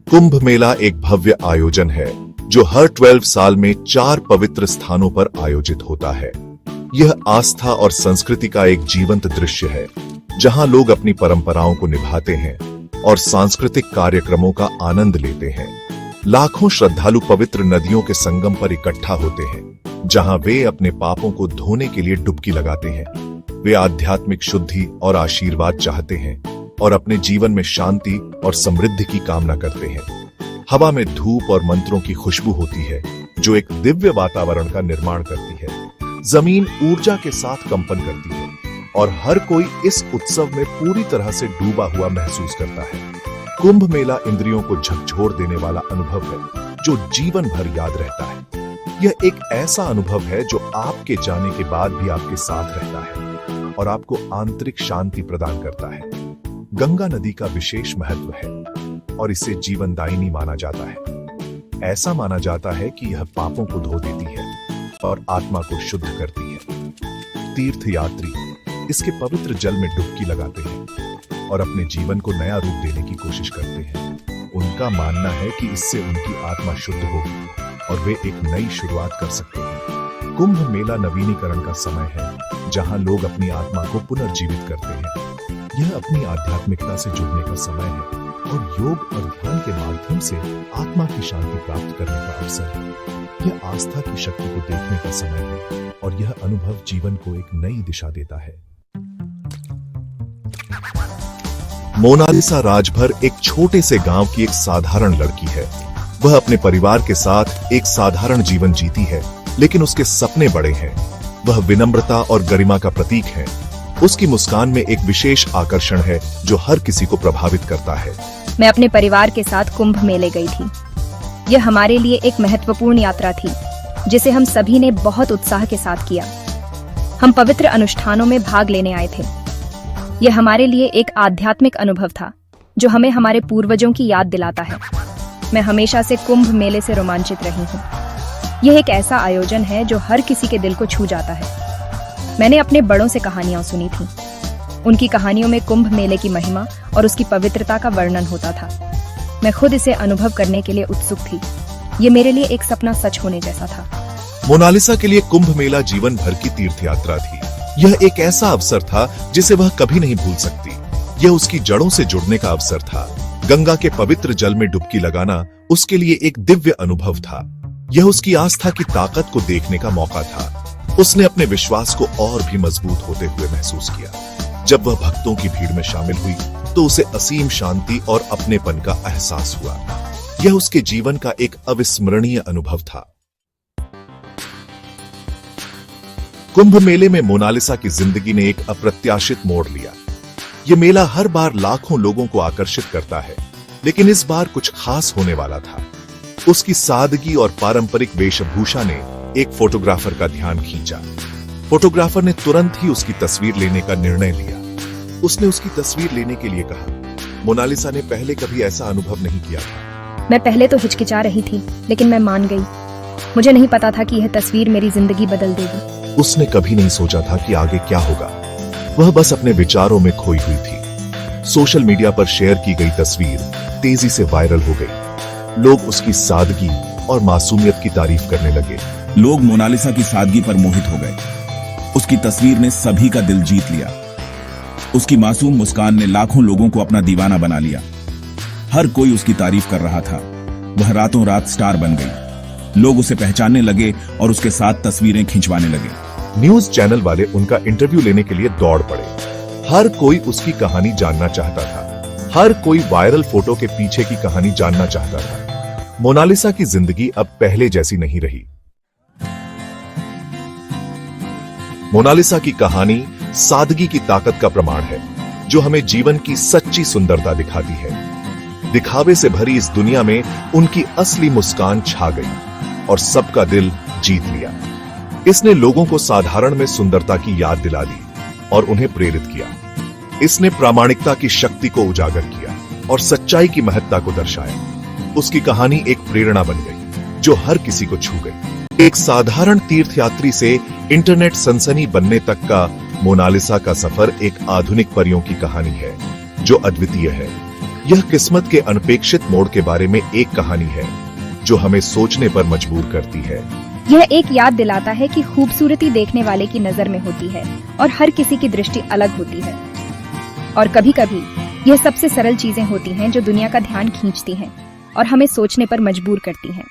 कुंभ मेला एक भव्य आयोजन है जो हर 12 साल में 4 पवित्र स्थानों पर आयोजित होता है। यह आस्था और संस्कृति का एक जीवंत दृश्य है जहां लोग अपनी परंपराओं को निभाते हैं और सांस्कृतिक कार्यक्रमों का आनंद लेते हैं। लाखों श्रद्धालु पवित्र नदियों के संगम पर इकट्ठा होते हैं जहां वे अपने पापों को धोने के लिए डुबकी लगाते हैं। वे आध्यात्मिक शुद्धि और आशीर्वाद चाहते हैं और अपने जीवन में शांति और समृद्धि की कामना करते हैं। हवा में धूप और मंत्रों की खुशबू होती है जो एक दिव्य वातावरण का निर्माण करती है। जमीन ऊर्जा के साथ कंपन करती है और हर कोई इस उत्सव में पूरी तरह से डूबा हुआ महसूस करता है। कुंभ मेला इंद्रियों को झकझोर देने वाला अनुभव है जो जीवन भर याद रहता है। यह एक ऐसा अनुभव है जो आपके जाने के बाद भी आपके साथ रहता है और आपको आंतरिक शांति प्रदान करता है। गंगा नदी का विशेष महत्व है और इसे जीवनदायिनी माना जाता है। ऐसा माना जाता है कि यह पापों को धो देती है और आत्मा को शुद्ध करती है। तीर्थयात्री इसके पवित्र जल में डुबकी लगाते हैं और अपने जीवन को नया रूप देने की कोशिश करते हैं। उनका मानना है कि इससे उनकी आत्मा शुद्ध होगी और वे एक नई शुरुआत कर सकते हैं। कुंभ मेला नवीनीकरण का समय है जहां लोग अपनी आत्मा को पुनर्जीवित करते हैं। यह अपनी आध्यात्मिकता से जुड़ने का समय है और योग और ध्यान के माध्यम से आत्मा की शांति प्राप्त करने का अवसर है। यह आस्था की शक्ति को देखने का समय है और यह अनुभव जीवन को एक नई दिशा देता है। मोनालिसा राजभर एक छोटे से गांव की एक साधारण लड़की है। वह अपने परिवार के साथ एक साधारण जीवन जीती है, लेकिन उसके सपने बड़े हैं। वह विनम्रता और गरिमा का प्रतीक है। उसकी मुस्कान में एक विशेष आकर्षण है जो हर किसी को प्रभावित करता है। मैं अपने परिवार के साथ कुंभ मेले गई थी। यह हमारे लिए एक महत्वपूर्ण यात्रा थी जिसे हम सभी ने बहुत उत्साह के साथ किया। हम पवित्र अनुष्ठानों में भाग लेने आए थे। यह हमारे लिए एक आध्यात्मिक अनुभव था जो हमें हमारे पूर्वजों की याद दिलाता है। मैं हमेशा से कुंभ मेले से रोमांचित रही हूँ। यह एक ऐसा आयोजन है जो हर किसी के दिल को छू जाता है। मैंने अपने बड़ों से कहानियां सुनी थी। उनकी कहानियों में कुंभ मेले की महिमा और उसकी पवित्रता का वर्णन होता था। मैं खुद इसे अनुभव करने के लिए उत्सुक थी। ये मेरे लिए एक सपना सच होने जैसा था। मोनालिसा के लिए कुंभ मेला जीवन भर की तीर्थ यात्रा थी। यह एक ऐसा अवसर था जिसे वह कभी नहीं भूल सकती। यह उसकी जड़ों से जुड़ने का अवसर था। गंगा के पवित्र जल में डुबकी लगाना उसके लिए एक दिव्य अनुभव था। यह उसकी आस्था की ताकत को देखने का मौका था। उसने अपने विश्वास को और भी मजबूत होते हुए महसूस किया। जब वह भक्तों की भीड़ में शामिल हुई तो उसे असीम शांति और अपनेपन का एहसास हुआ। यह उसके जीवन का एक अविस्मरणीय अनुभव था। कुंभ मेले में मोनालिसा की जिंदगी ने एक अप्रत्याशित मोड़ लिया। यह मेला हर बार लाखों लोगों को आकर्षित करता है, लेकिन इस बार कुछ खास होने वाला था। उसकी सादगी और पारंपरिक वेशभूषा ने एक फोटोग्राफर का ध्यान खींचा। फोटोग्राफर ने तुरंत ही उसकी तस्वीर लेने का निर्णय लिया। उसने उसकी तस्वीर लेने के लिए कहा। मोनालिसा ने पहले कभी ऐसा अनुभव नहीं किया था। मैं पहले तो हिचकिचा रही थी, लेकिन मैं मान गई। मुझे नहीं पता था कि यह तस्वीर मेरी जिंदगी बदल देगी। उसने कभी नहीं सोचा था कि आगे क्या होगा। वह बस अपने विचारों में खोई हुई थी। सोशल मीडिया पर शेयर की गई तस्वीर तेजी से वायरल हो गई। लोग उसकी सादगी और मासूमियत की तारीफ करने लगे। लोग मोनालिसा की सादगी पर मोहित हो गए। उसकी तस्वीर ने सभी का दिल जीत लिया। उसकी मासूम मुस्कान ने लाखों लोगों को अपना दीवाना बना लिया। हर कोई उसकी तारीफ कर रहा था। वह रातों रात स्टार बन गई। लोग उसे पहचानने लगे और उसके साथ तस्वीरें खिंचवाने लगे। न्यूज चैनल वाले उनका इंटरव्यू लेने के लिए दौड़ पड़े। हर कोई उसकी कहानी जानना चाहता था। हर कोई वायरल फोटो के पीछे की कहानी जानना चाहता था। मोनालिसा की जिंदगी अब पहले जैसी नहीं रही। मोनालिसा की कहानी सादगी की ताकत का प्रमाण है जो हमें जीवन की सच्ची सुंदरता दिखाती है। दिखावे से भरी इस दुनिया में उनकी असली मुस्कान छा गई और सबका दिल जीत लिया। इसने लोगों को साधारण में सुंदरता की याद दिला दी और उन्हें प्रेरित किया। इसने प्रामाणिकता की शक्ति को उजागर किया और सच्चाई की महत्ता को दर्शाया। उसकी कहानी एक प्रेरणा बन गई जो हर किसी को छू गई। एक साधारण तीर्थयात्री से इंटरनेट सनसनी बनने तक का मोनालिसा का सफर एक आधुनिक परियों की कहानी है जो अद्वितीय है। यह किस्मत के अनपेक्षित मोड़ के बारे में एक कहानी है जो हमें सोचने पर मजबूर करती है। यह एक याद दिलाता है कि खूबसूरती देखने वाले की नजर में होती है और हर किसी की दृष्टि अलग होती है। और कभी-कभी यह सबसे सरल चीजें होती हैं जो दुनिया का ध्यान खींचती हैं और हमें सोचने पर मजबूर करती हैं।